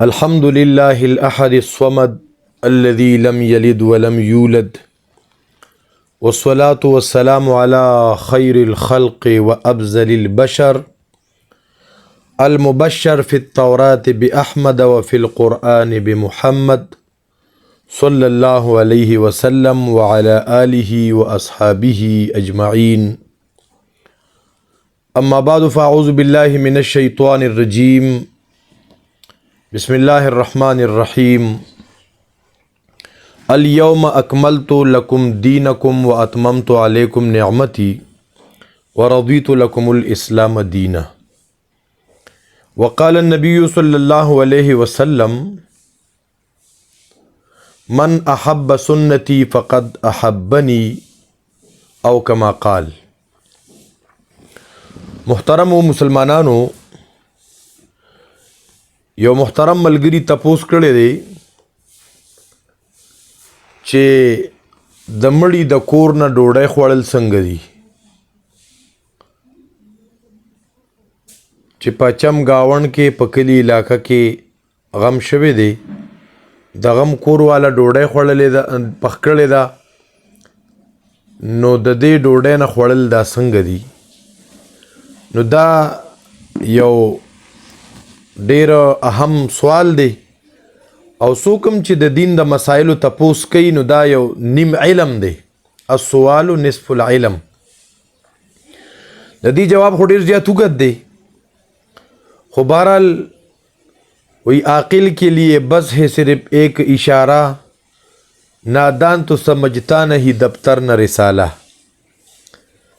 الحمد لله الأحد الصمد الذي لم يلد ولم يولد والصلاة والسلام على خير الخلق وأبزل البشر المبشر في التوراة بأحمد وفي القرآن بمحمد صلى الله عليه وسلم وعلى آله وأصحابه أجمعين. أما بعد فأعوذ بالله من الشيطان الرجيم. بسم الله الرحمن الرحيم. اليوم أكملت لكم دينكم وأتممت عليكم نعمتي ورضيت لكم الإسلام دينا. وقال النبي صلى الله عليه وسلم: من أحب سنتي فقد أحبني أو كما قال. محترم مسلمانانو، یو محترم ملګری تپوس کړی دی چې د مړي د کور نه ډوډۍ خوړل څنګه دي، چې په چم گاون کې په کلي علاقه کې غم شوی دی، د غم کور والا ډوډۍ خوړلې ده پخ کړې ده، نو د دې ډوډۍ نه خوړل دا څنګه دي؟ نو دا یو ډیر اهم سوال دی، او څوک هم چې د دین د مسایلو تپوس کوي نو دا یو نیم علم دی. السوال نصف العلم. د دې جواب خو ډیر زیات اوږد دی، خو بہرحال وہی عاقل کے لیے بس ہے صرف ایک اشارہ، نادان تو سمجھتا نہیں دفتر نہ رسالہ.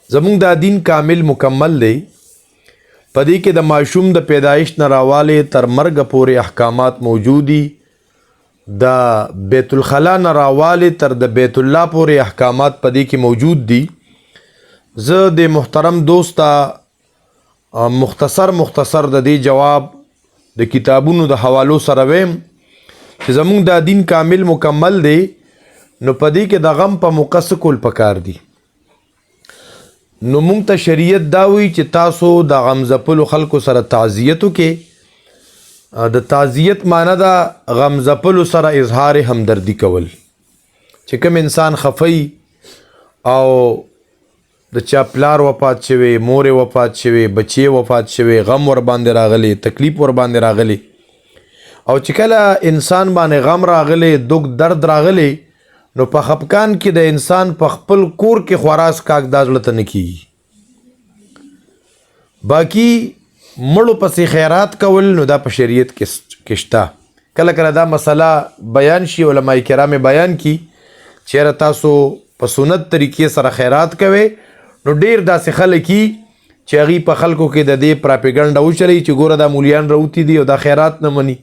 زمونږ دا دین کامل مکمل دی. پدې کې د ماشوم د پیدایش نه راواله تر مرګ پورې احکامات موجود دي. د بیت الخلا نه راواله تر د بیت الله پورې احکامات پدې کې موجود دي. زه د محترم دوستا مختصر د دې جواب د کتابونو د حوالو سره ویم چې زمونږ دا دین کامل مکمل دی، نو پدې کې د غم په موقع کول پکار دي. نو مونږ ته شریعت دا وی چې تاسو د غم ځپلو خلکو سره تعزیت وکړئ. د تعزیت معنی دا غم ځپلو سره اظهار همدردی کول. چې کوم انسان خفی او د چا پلار وفات شوی، مور وفات شوی، بچی وفات شوی، غم ور باندې راغلی، تکلیف ور باندې راغلی، او چې کله انسان باندې غم راغلی، دغ درد راغلی، نو په خپکان کې د انسان په خپل کور کې خوراس کاک دا زړه ته نه کیږي. باقی مړو پسې خیرات کول نو دا په شریعت کې شته. کله کله دا مسله بیان شي، علماء کرام بیان کی چیرې تاسو په سنت طریقې سره خیرات کوئ، نو ډیر داسې خلک دي چې هغوی په خلکو کې د دې پراپیګنډه وچلوي چې ګوره دا مولیان راوتي دي او دا خیرات نه مني.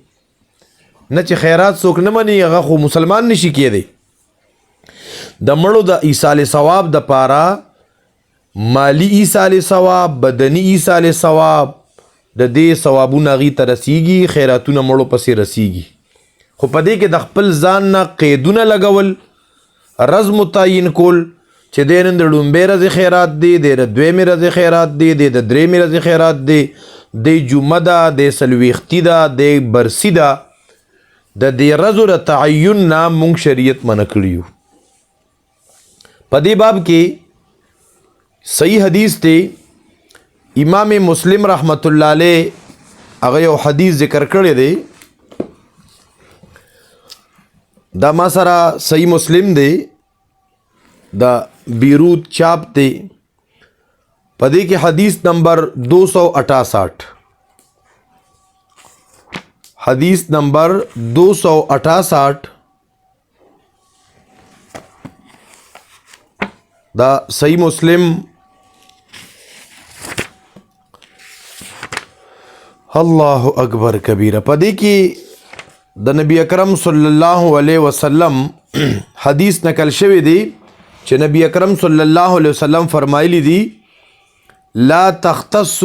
نه چې خیرات څوک نه مني، هغه خو مسلمان نشي کېدی. د مړو د ایصال ثواب د پاره مالی ایصال ثواب، بدنی ایصال ثواب، د دې ثوابونه هغوی ته رسیږي، خیراتونه مړو پسې رسیږي. خو په دې کې د خپل ځان نه قیدونه لګول، رز متعین کول چې دی نن د لومبۍ ورځې خیرات دی، دی د دویمې ورځې خیرات دی، دی د درېیمې ورځې خیرات دی، دی جمعه ده، دی څلوېښتي ده، دی برسي ده. د دې ورځو د تعین نه مونږ شریعت منع کړي یو. په دې باب کې صحیح حدیث دی، امام مسلم رحمت الله علیه هغه یو حدیث ذکر کړی دی. دا ما سره صحیح مسلم دی، دا بیروت چاپ دی. په دې کې حدیث نمبر 268، حدیث نمبر 268 دا صحیح مسلم. اللہ اکبر کبیرہ. په دې کې د نبی اکرم صلی الله علیه وسلم حدیث نقل شوی دی چې نبی اکرم صلی الله علیه وسلم فرمایلی دی: لا تختص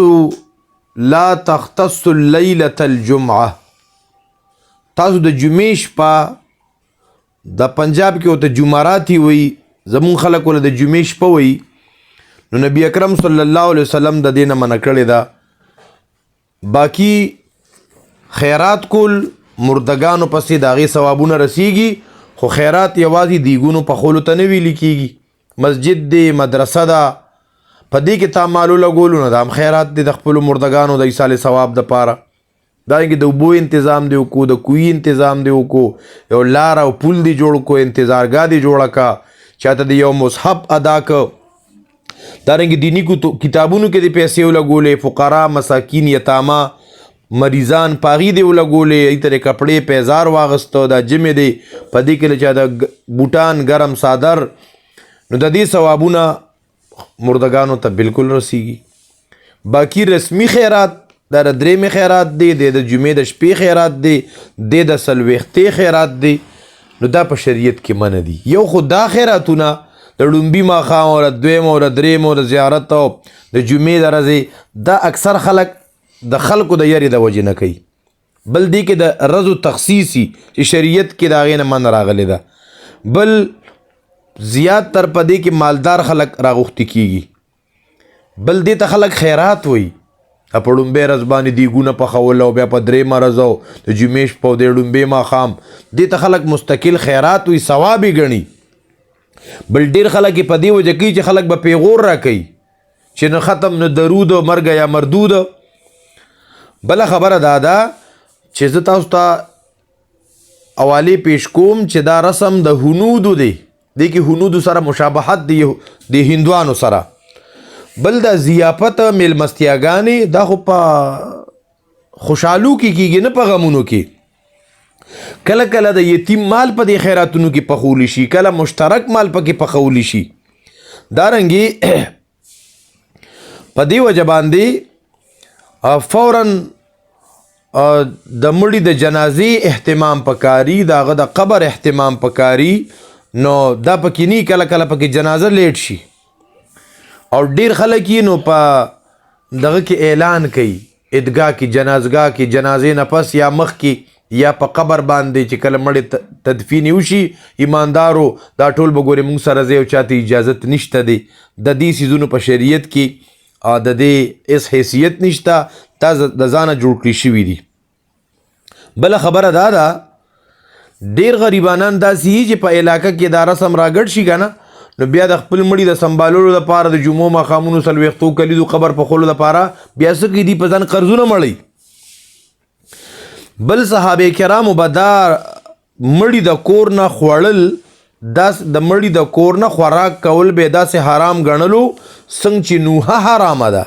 لیلة الجمعه. تاسو د جمعې شپه، د پنجاب کې ورته جمعراتی وی، زمون خلک ول د جمعې شپه وی، نو نبی اکرم صلی الله علیه وسلم د دینه منع کړی دا. باقی خیرات کول مردگانو پسې د هغې ثوابونه رسیږي، خو خیرات یوازې دیګونو پخولو ته نه ویلي کېږي. مسجد دی، مدرسه ده، په دې کې تا مالو لګولو نه دا هم خیرات دی د خپلو مردگانو د ایصال ثواب دپاره. دارنګې د اوبو انتظام دی وکړو، د کوی انتظام دی وکړو، یو لار او پل دی جوړ کړو، انتظارګاه دی جوړه که، چاته د یو مصحف ادا که. دارنګې دینی کتابونو کې د پیسې ولګولې، فقرا، مساکین، یتاما، مریضان پاغي دی ولګولې، ای ترې کپړې پیزار واغسته، دا جمع دی په دې کې چا د بوټان ګرم صادر، نو د دې ثوابونه مردگانو ته بالکل رسیږي. باقی رسمی خیرات دا د درېمې خیرات دی، د جمعې د شپې خیرات دی، د څلوېښتې خیرات دی، نو دا په شریعت کې منع دي. یو خو دا خیراتونه د ړومبي ماښام او د دویم او د درېم او د زیارت او د جمعې د ورځې دا اکثر خلک د خلکو د یاري د وجې نه کوي. بل دی کې د رضو تخصیصي چې شریعت کې د هغې نه منع راغلی ده. بل زیات تر په دې کې مالدار خلک راغوښتي کېږي. بل دې ته خلک خیرات وایي، په ړومبۍ ورځ باندې دیګونه پخول او بیا په درېیمه ورځ او د جمعې شپه او د ړومبۍ ماښام دې ته خلک مستقل خیرات وایي، ثواب یې ګڼي. بل ډېر خلک یې په دې وجه کوي چې خلک به پیغور راکوي چې نه ختم نه درود مرګ یا مردود. بله خبره دا ده چې زه تاسو ته حوالې پیش کوم چې دا رسم د هنودو دی، دې کې هنودو سره مشابهت دی د هندوانو سره. بل د ضیافت میلمستیاګانې دا خو په خوشحالو کې کېږي نه په غمونو کې. کله کله د یتیم مال په دې خیراتونو کې پخولی شي، کله مشترک مال پکې پخولی شي. دارنګې په دې وجه باندې فوراً د مړي د جنازې اهتمام پکاري، د هغه د قبر اهتمام پکاري، نو دا پکې نه کله کله پکې جنازه لیټ شي او ډیر خلک یې نو په دغه کې اعلان کوي، عیدګاه کې، جنازګاه کې، جنازې نه پس یا مخ کې یا په قبر باندې چې کله مړی تدفین وشي، ایماندارو دا ټول به ګورې موږ سره ځای او چاته اجازت نشته دی. د دې څیزونو په شریعت کې د دې هېڅ حیثیت نشته، دا د ځانه جوړ کړي شوي دي. بله خبره دا ده ډېر غریبانان داسې وي چې په علاقه کې دا رسم راګډ شي که نه، نو بیا د خپل مړي د سنبالولو دپاره د جمعو ماښامونو څلوېښتو کلیدو قبر پخولو دپاره بیا څه کوي، دي په ځان قرضونه مړوي. بل صحابه کرامو به دا مړي د کور نه خوړل، داسې د مړي د کور نه خوراک کول به داسې حرام ګڼلو څنګه چې نوحه حرامه ده.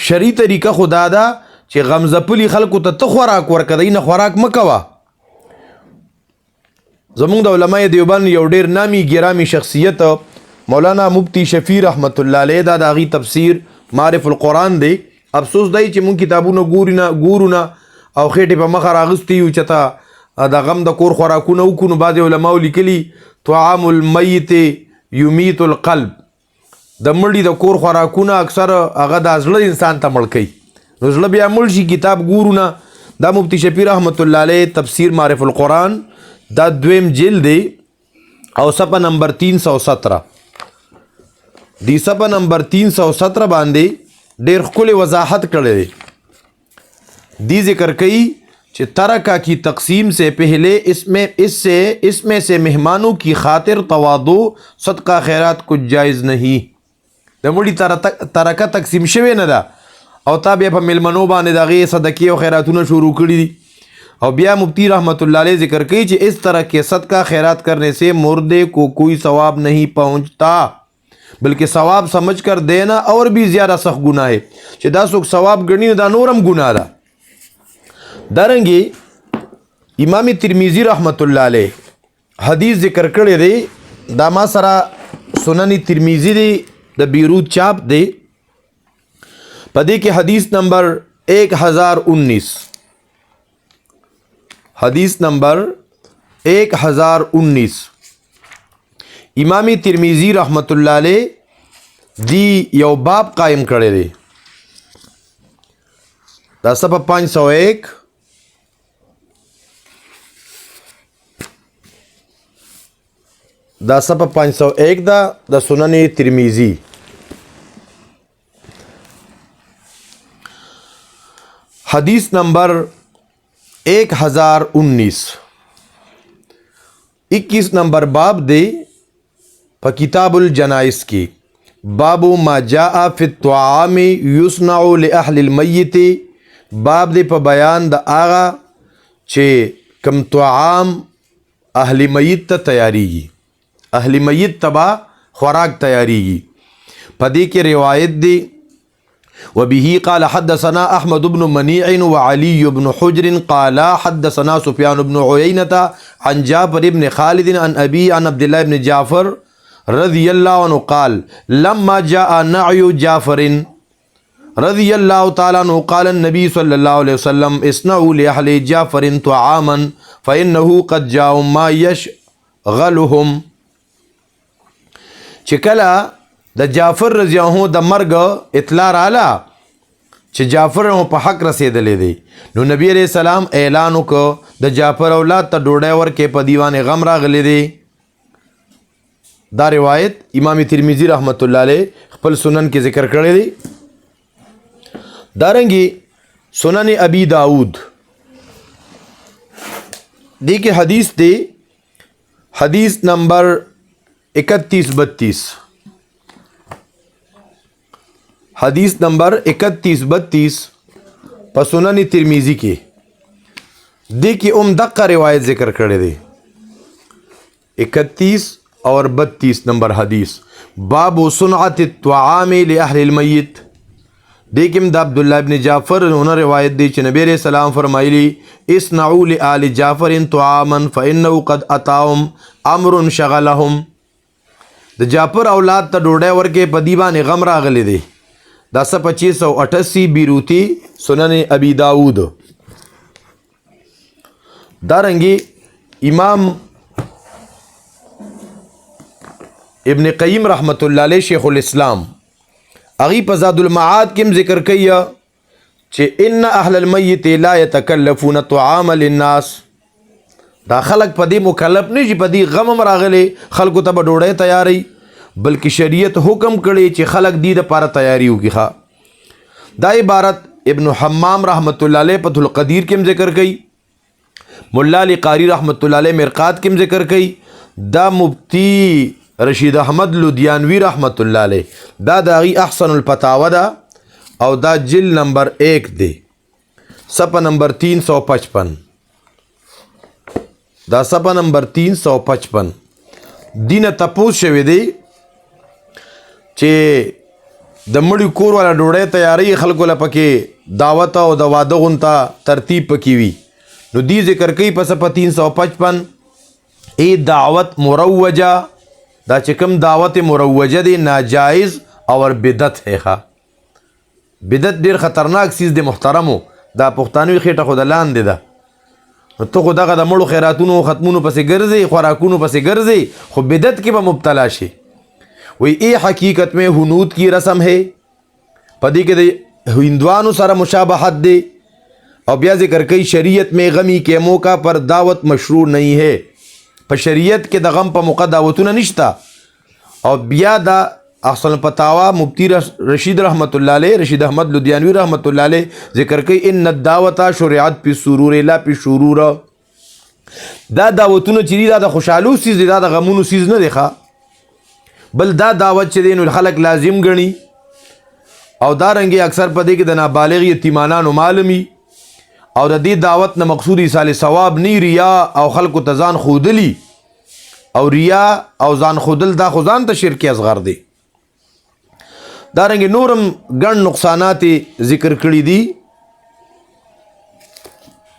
شرعي طریقه خو دا ده چې غمزپلي خلکو ته خوراک ورکه، دی نه خوراک مه کوه. زمونږ د علماء دیوبند یو ډیر نامی ګرامی شخصیت مولانا مفتی شفیع رحمت الله علیه دا د هغې تفسیر معرف القرآن دی. افسوس دی چې مونږ کتابونه ګورو نه او خېټې په مخه راغستي یو چې ته د غم د کور خوراکونه وکړو، نو بعضې علماو لیکلي طعام المیت یمیت القلب، د مړي د کور خوراکونه اکثر هغه د زړه انسان ته مړ کوي، نو زړه بیا مړ شي. کتاب ګورو نه، دا مفتی شفیع رحمت الله علیه تفسیر معرف القرآن دا دویم جلد دی او صفحه نمبر 317 دی. صفحه نمبر 317 باندې ډیر ښکلی وضاحت کړی دی. دی ذکر کوي چې ترکا کی تقسیم سے پہلے اس میں سے مہمانوں کی خاطر تواضع صدقہ خیرات کچھ جائز نہیں. د مړي ترکه تقسیم شوی نه ده او تا بیا په میلمنو باندې د هغې صدقې او خیراتونه شروع کړي دي. اور بیا مفتی رحمت اللہ علیہ ذکر کی کہ اس طرح کے صدقہ خیرات کرنے سے مردے کو کوئی ثواب نہیں پہنچتا، بلکہ ثواب سمجھ کر دینا اور بھی زیادہ سخت گناہ ہے کہ دا سوک ثواب گنی دا نورم گناہ دا. دارنگی امام ترمذی رحمت اللہ علیہ حدیث ذکر کرے دے، دا ما سرا سنن ترمذی دے دا بیروت چاپ دے، پدے کے حدیث نمبر 1019 حدیث نمبر 1019 امام ترمذی رحمت اللہ علیہ دی یو باب قائم کړی دی. دا صفحه 501 دا صفحه 501 دا د سنن ترمذی. حدیث نمبر 1019 21 नंबर बाब दे प किताबुल जनाइस की बाबू मा जाआ फि त्वाम युस्नाउ लिअहलिल मय्यत बाब दे प बयान द आगा चे कम त्वाम अहली मय्यत त तैयारीगी अहली मय्यत तबा खुराक तैयारीगी पदी के रिवायत दी वबिही क़ाल हद्दसना अहमद इब्न मनीअ व अली इब्न हुज्र क़ाल हद्दसना सुफयान इब्न उयैनता अन जाफर इब्न खालिद अन अबी अन अब्दुल्लाह इब्न जाफर रज़ियल्लाहु अन्हु क़ाल लम्मा जाअ नअयु जाफरिन रज़ियल्लाहु तआला अन्हु क़ाल नबी सल्लल्लाहु अलैहि वसल्लम इस्नउ लिअहलि जाफरिन तुआमन फ़इन्नहु क़द जाअ मा यशग़लुहुम चिकला द जाफर रज़ियल्लाहु द मर्ग इतला राला च जाफर पे हक रसेदले दे नो नबी अलैहि सलाम ऐलान को द जाफर औलाद त डोडे वर के प दीवान गम रागले दे दा रिवायत इमाम तिरमिजी रहमतुल्लाह अलैह खपल सुनन के जिक्र करे दे दारंगी सुनन अबी दाऊद दी के हदीस दे हदीस नंबर 31-32 हदीस नंबर 31-32 पसुनन तिरमिजी के दी की दक्का रिवायत जिक्र करे दे 31 और 32 नंबर हदीस बाबू सुनअत त्वाम लिअहलिल मय्यत देखिम द अब्दुल्लाह इब्न जाफर उन्होंने रिवायत दी नबी अलैहि सलाम फरमाइली इस्नउ लिआलि जाफरिन त्वामन फ़इन्नहु क़द अताहुम अम्रुन शगलहुम द जाफर औलाद त डोडे वर के पदीबान गम रागले दे 2588 बीरूती सुनन अबी दाऊद दारंगी इमाम इब्न क़य्यिम रहमतुल्लाह अलैह शेखुल इस्लाम अगी ज़ादुल मआद किम जिक्र किया चे इन्न अहलल मय्यत ला यतकल्लफून तुआम लिन्नास दा खलक पदी मुकल्लफ नहीं जी पदी गम रागले खल्क तब डोड़े तैयारी बल्कि शरीयत हुक्म करे चे खलक दी द पारा तैयारी की खा दा इबारत इब्न हम्माम रहमतुल्लाह अलैह फतहुल क़दीर किम जिक्र कई मुल्ला अली क़ारी रहमतुल्लाह अलैह मिरक़ात किम जिक्र कई दा मुफ्ती रशीद अहमद लुधियानवी रहमतुल्लाह अलैह दा दागी अहसनुल फतावा दा और दा जिल नंबर 1 दे सफ़ा नंबर 355 दा सफ़ा नंबर 355 दिन तपूस शवे दे चे द मड़ी कोर वाला डोड़े तैयारी खल्को ला पके दावत और द वादो गुनता तरतीब पकी हुई नो दी जिक्र कई पसफ़ा 355 ए दावत मुरव्वजा दा चिकम दावत मुरव्वजा दे नाजायज़ और बिदत है खा बिदत देर ख़तरनाक चीज़ दे मुहतरमो दा पुख्तानवी खेटा खुद लान दे दा तो खुदा का द मड़ो खैरातूनो ख़त्मूनो पसे गर्जे खुराकूनो पसे गर्जे खु बिदत के बा मुब्तला शे वही ए हकीकत में हुनूद की रस्म है पदी के हिंदुआनु सारा मुशाबहत दे और ब्या जिक्र कई शरीयत में गमी के मौका पर दावत मशरू नहीं है पर शरीयत के द गम पर मौका दावतुना निश्ता और ब्या दा अहसन फतावा मुफ्ती रशीद रहमतुल्लाह अलैह रशीद अहमद लुधियानवी रहमतुल्लाह अलैह जिक्र कई इन दावता शुरियत पी सुरूर ला पी शुरूर दा दावतुना चिरी दा खुशालू चीज़ दा गमूनु चीज़ न देखा बल दा दावत चे दिन खलक लाजिम गणी और दारंगे अक्सर पदे के दना बालिग यतीमाना मालमी और दी दावत न मकसूदी साल सवाब नहीं रिया और खल्क तजान खुदली और रिया और जान खुदल दा खुजान त शिरक असगर दे दारंगे नूरम गण नुकसानात जिक्र कड़ी दी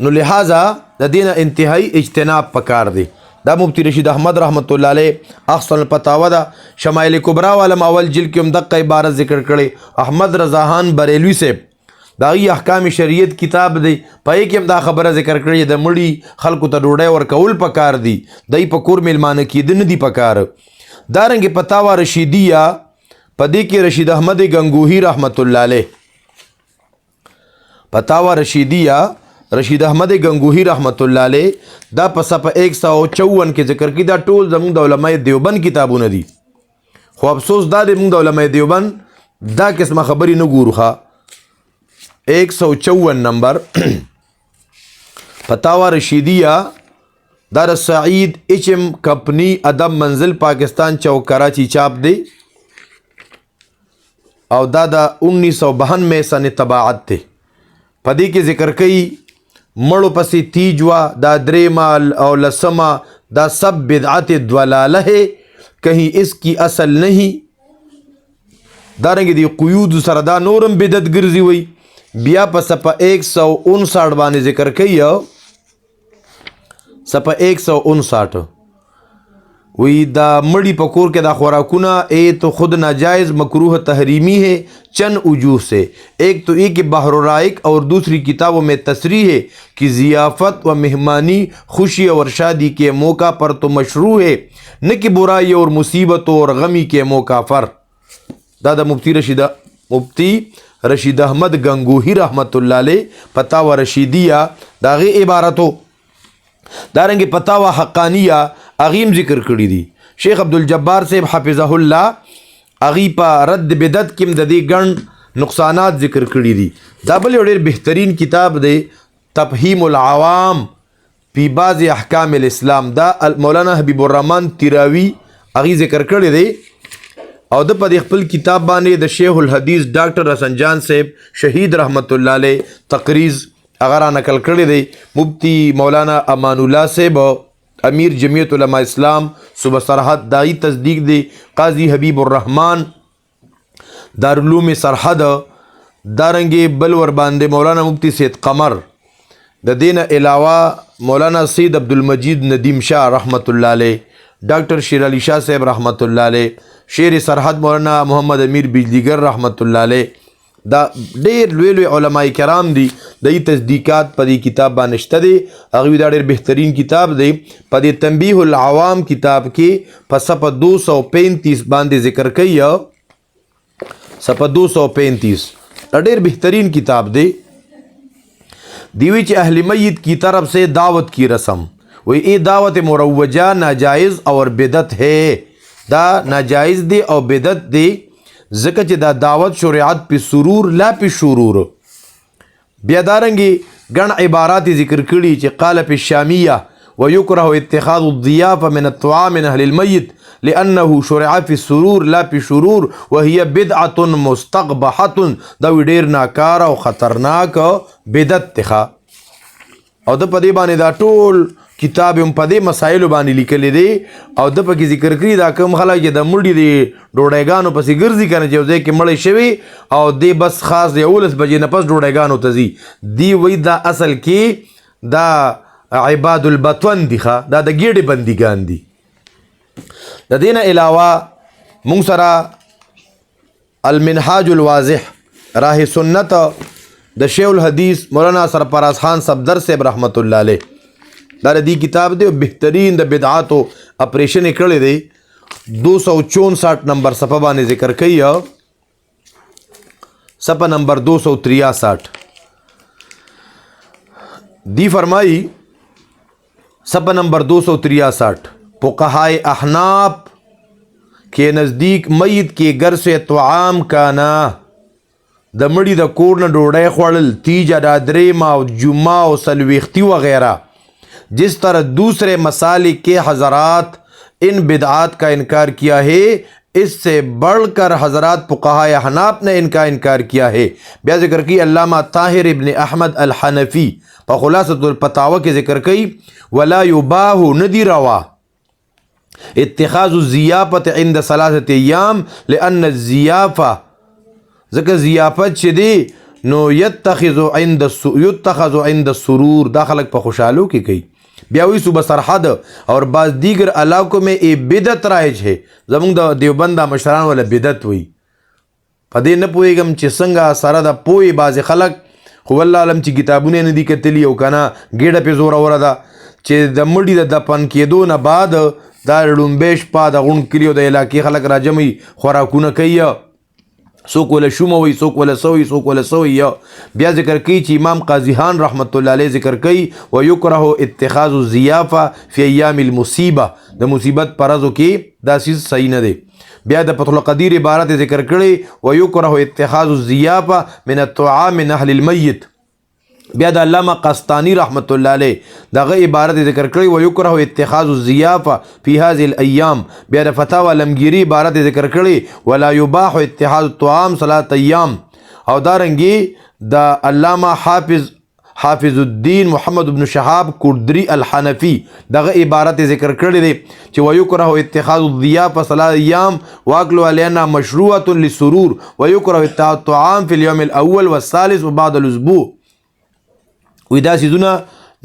नो लिहाजा द दीन इंतहाई इज्तनाब पकार दे दा मुफ्ती रशीद अहमद रहमतुल्लाह अलैह अहसन फतावा दा शमाइल कुबरा वालम अवल जिल के उमदक्का इबारत जिक्र करे अहमद रज़ाहान बरेलवी से दागी अहकाम शरीयत किताब दे पाए कि हम दा खबर जिक्र करे द मुड़ी खल्क त डोड़े और कौल पकार दी दई पकुर मिलमान की दिन दी पकार दारंगे फतावा रशीदिया पदी के रशीद अहमद गंगूही रहमतुल्लाह अलैह फतावा रशीदिया रशीद अहमद गंगूही रहमतुल्लाह अलैह दा पसफ़ा 154 के जिक्र की दा टोल जमूंग द उलमाए देवबंद किताबों ने दी खो अफसोस दा दे मूंग द उलमाए देवबंद दा किस्म खबरी न गुरु खा 154 नंबर فتاوا رشیدیہ دار سعید اچم کمپنی ادب منزل پاکستان چوک کراچی چاپ دے او دا 1992 سن طباعت تے پدی کے ذکر کئی مڑو پسی تیجوا دا دریمال او لسما دا سب بدعت دولالہ ہے، کہیں اس کی اصل نہیں. دارنگی دی قیود سردا نورم بدعت گرزی ہوئی. بیا پا سپا 159 بانے ذکر کئی سپا 159 وی دا مڑی پکور کے دا خوراکونا اے تو خود ناجائز مکروہ تحریمی ہے چند وجوہ سے. ایک تو یہ کہ بحر رائق اور دوسری کتابوں میں تصریح ہے کہ ضیافت و مہمانی خوشی اور شادی کے موقع پر تو مشروع ہے، نہ کہ برائی اور مصیبتوں اور غمی کے موقع پر. دادا مفتی رشید احمد گنگوہی رحمت اللہ علیہ فتاوی رشیدیہ داغی عبارتو دارنگی فتاوی حقانیہ اغیم ذکر کری دی. شیخ عبدالجبار صاحب حفظہ اللہ اغی پا رد بدعت کم ددی گن نقصانات ذکر کری دی. دا بلی اور بہترین کتاب دے تفہیم العوام فی بعض احکام الاسلام دا مولانا حبیب الرحمن تیراوی اغی ذکر کری دی. او دا پا دی خپل کتاب بانے دا شیخ الحدیث ڈاکٹر حسن جان صاحب شہید رحمت اللہ علیہ تقریز اگر نقل کری دی. مفتی مولانا امان اللہ صاحب امیر جمعیت علماء اسلام صوبہ سرحد دائی تصدیق دے. قاضی حبیب الرحمن دارالعلوم سرحد دارنگے بلور باندے مولانا مفتی سید قمر دا دین علاوہ مولانا سید عبدالمجید ندیم شاہ رحمت اللہ علیہ، ڈاکٹر شیر علی شاہ صاحب رحمت اللہ علیہ، شیر سرحد مولانا محمد امیر بجلیگر رحمت اللہ علیہ. دا ډیر لوی لوی علماء کرام دی دای تصدیقات پا دی کتاب بانشته دی. اغوی دا ډیر بہترین کتاب دی. پا دی تنبیح العوام کتاب کی پا صفحہ 235 باندے ذکر کئی صفحہ 235 دا ډیر بہترین کتاب دی. دیوی چی اہل میت کی طرف سے دعوت کی رسم وی ای دعوت مروجہ ناجائز اور بدعت ہے. دا ناجائز دی اور بدعت دی ذکر چی دا دعوت شریعت پی سرور لا پی شرور. بیادارنگی گن عبارات ذکر کری چی قال پی شامیہ ویکرہ اتخاذ الضیافہ من الطعام من اہل المیت لأنه شرع فی السرور لا پی شرور وہی بدعت مستقبحت. دا وی دیر ناکارا و خطرناک بدعت تخا. او دا پا دی بانی دا ټول کتاب په دې مسائلو باندې لیکلي دی. او د پکې ذکر کړي دا کوم خلک چې د مړي د ډوډۍ پسې ګرځي کنه چې یو ځای کې مړی شوي او دی بس خاص د 11 بجې نه پس ډوډۍ ته ځي. دی وایي دا اصل کې دا عباد البطن دي، دا د ګیډې بندیګان دي. د دې نه علاوه مونږ سره المنهاج الواضح راہ سنت د شیخ الحدیث مولانا سرفراز خان صفدر صاحب رحمت اللہ علیہ دار دی کتاب دے. بہترین دا بدعاتو اپریشن اکڑے دے 264 نمبر صفحہ بانے ذکر کئی صفحہ نمبر 263 دی فرمائی صفحہ نمبر 263 فقہائے احناف کے نزدیک میت کے گھر سے طعام کانا د مړي د کور نه ډوډۍ خوړل تیجا دادریما او جمعه او سلویختی وغیرہ جس طرح دوسرے مسالک کے حضرات ان بدعات کا انکار کیا ہے اس سے بڑھ کر حضرات فقہائے احناف نے ان کا انکار کیا ہے. بیا ذکر کی علامہ طاہر ابن احمد الحنفی خلاصۃ الفتاوی کے ذکر کی ولا یباح ندی روا اتخاذ الضیافت عند 3 ایام لان الضیافہ ذکر ضیافت چی دی نو یتخذ عند السرور دا خلق پا خوشحالو کی کئی. بیاوی صوبہ سرحد اور بعض دیگر علاقوں میں ای بدعت رائج ہے. زمونگ دا دیوبندہ مشران والا بدعت ہوئی پدے نپوئے گم چی سنگا سارا دا پوئی بعض خلق خو اللہ علم چی کتابونے ندی کتلی او کنا گیڑا پی زورا وردا چی دا مڑی دا دپن کیدو نا بعد دا رنبیش پا دا غن کلیو دا علاقی خلق راجمی خوراکونا کئی سوک ولا شوموی سوک ولا سوی. بیا ذکر کی چی امام قاضیحان رحمت اللہ علیہ ذکر کی ویکرہ اتخاذ الضیافہ فی ایام المصیبہ دا مصیبت پرازو کی دا چیز صحیح نہ دے. بیا دا فتح القدیر عبارت ذکر کرے ویکرہ اتخاذ الضیافہ من الطعام من اہل المیت بیا د علامه قسطانی رحمت الله علیه دغه عبارت ذکر کړی و یکره اتخاذ الضیافه فی هذه الايام. بیا د فتاوی علمگیری عبارت ذکر کړی ولا یباح اتخاذ الطعام 3 ایام. او دارنګي د علامه حافظ الدین محمد بن شهاب کردری الحنفی دغه عبارت ذکر کړی دی چې ويكره اتخاذ الضيافه 3 ایام واكل علينا مشروعه للسرور ويكره اتخاذ الطعام في اليوم الاول والثالث وبعد الاسبوع. وې دا سيزونه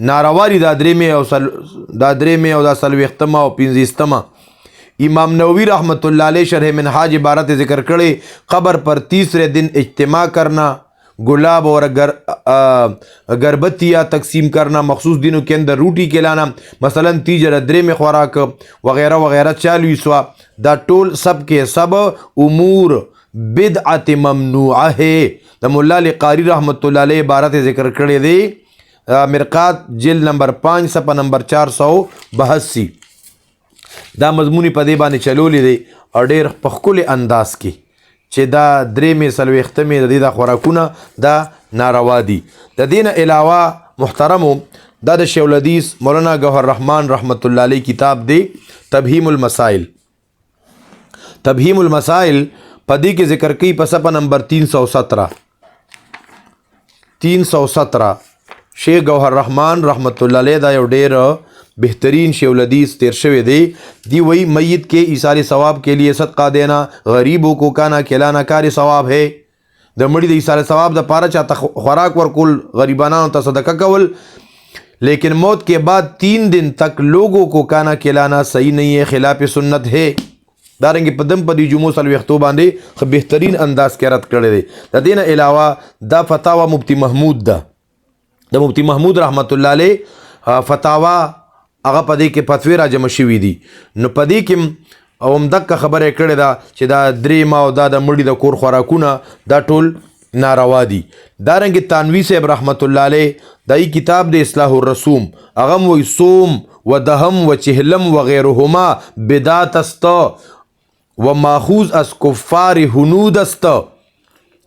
نارواري دا درېمې او دا څلوېښتمه او پنځېستمه. امام نووي رحمت الله علیه شرح منهاج عبارت ذکر کړی قبر پر تیسرے دن اجتماع کرنا गुलाब और अगरबत्तियाँ तकसीम करना मखसूस दिनों के अंदर रोटी खिलाना मसलन तीजर अदरे में खुराक वगैरह वगैरह 40वां दा टोल सब के सब उमूर बिदअत ममनुआ है. द मुल्ला अली कारी रहमतुल्लाह अलैह इबारत ज़िक्र करे दे मिरकात जिल्द नंबर 5 सफ़ा नंबर 482 दा मजमूनी पदे बाने चलोली दे और ढेर पखकुल अंदाज की چې دا درېمې څلوېښتمې د دې دا خوراکونه دا ناروا دي. د دې نه علاوه محترمو دا د شیخ الحدیث مولانا گوهر رحمان رحمت الله علیه کتاب دی تبهیم المسائل. تبهیم المسائل په دې کې ذکر کوي په صفحه نمبر 317 شیخ گوهر رحمان رحمت الله علیه دا یو ډېر बेहतरीन शेख الحدیث تیر شوی دی वही मैयत के इसारे सवाब के लिए सदका देना गरीबों को खाना खिलाना कारी सवाब है. द मड़ी द इसारे सवाब द पारा चाहता खुराक वरकुल गरीबाना होता सदका कवल लेकिन मौत के बाद 3 दिन तक लोगों को खाना खिलाना सही नहीं है खिलाफ सुन्नत है. दारंगे पदम पदी जुमो सलवेख्तो बांधे बेहतरीन अंदाज के रद्द करे दे. द देना अलावा दा फतावा मुफ्ती महमूद द मुफ्ती महमूद रहमतुल्लाह अलैह फतावा هغه پدې کې فتوی را جمع شوي دي. نو پدې کې عمدک خبره کړې ده چې دا درېمه او دا د مړي د کور خوراکونه دا ټول ناروا دي. دارنګې تانوی صاحب رحمت الله علیه دای کتاب د اصلاح الرسوم هغه وایي صوم و دهم و چهلم و غیرهما بدعت است و ماخوذ از کفار هنود است.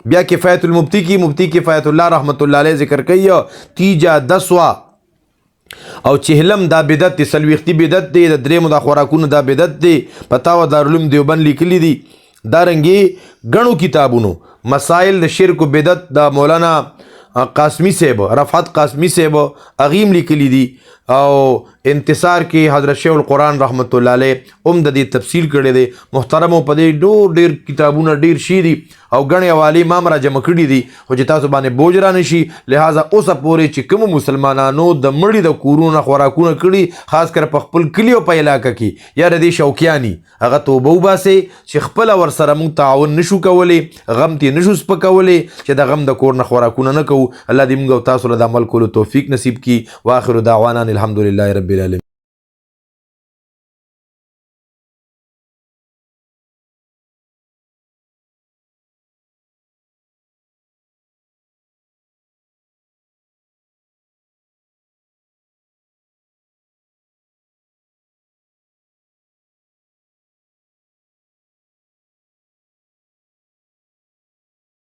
بیا کفایت المفتی کی مفتی کفایت الله رحمت الله علیه ذکر کوي تیجا 10 او چهلم دا بدعت دی سلویختی بدعت دی د درېمو دا خوراکونو دا بدعت دی فتاوا دارالعلوم دیوبند لیکلی دی. دارنګې غنو کتابونو مسائل د شرک و بدعت دا مولانا قاسمی صاحب رفعت قاسمی صاحب اغیم لیکلی دی او انتصار کې حضرت شیخ القرآن رحمت الله علیه د دې تفصیل کړی دی. محترمو په دې ډېر کتابونه ډېر شي دي او غنې حوالې ما را جمع کړي دي خو چې تاسو باندې بوج را نشي لہذا اوسه پورې چې کوم مسلمانانو د مړي د کورونو خوراکونه کړي خاص کر په خپل کلی او په علاقه کې یا د دې شوقیانی هغه توبه وباسي چې خپل ور سره موږ تعاون نشو کولی غم تی نشو سپکولی چې د غم د کور نه خوراکونه نه کوو. الله دې موږ او تاسو له عمل کولو توفیق نصیب کړي. واخر دعوانا الحمدلله رب العالمین.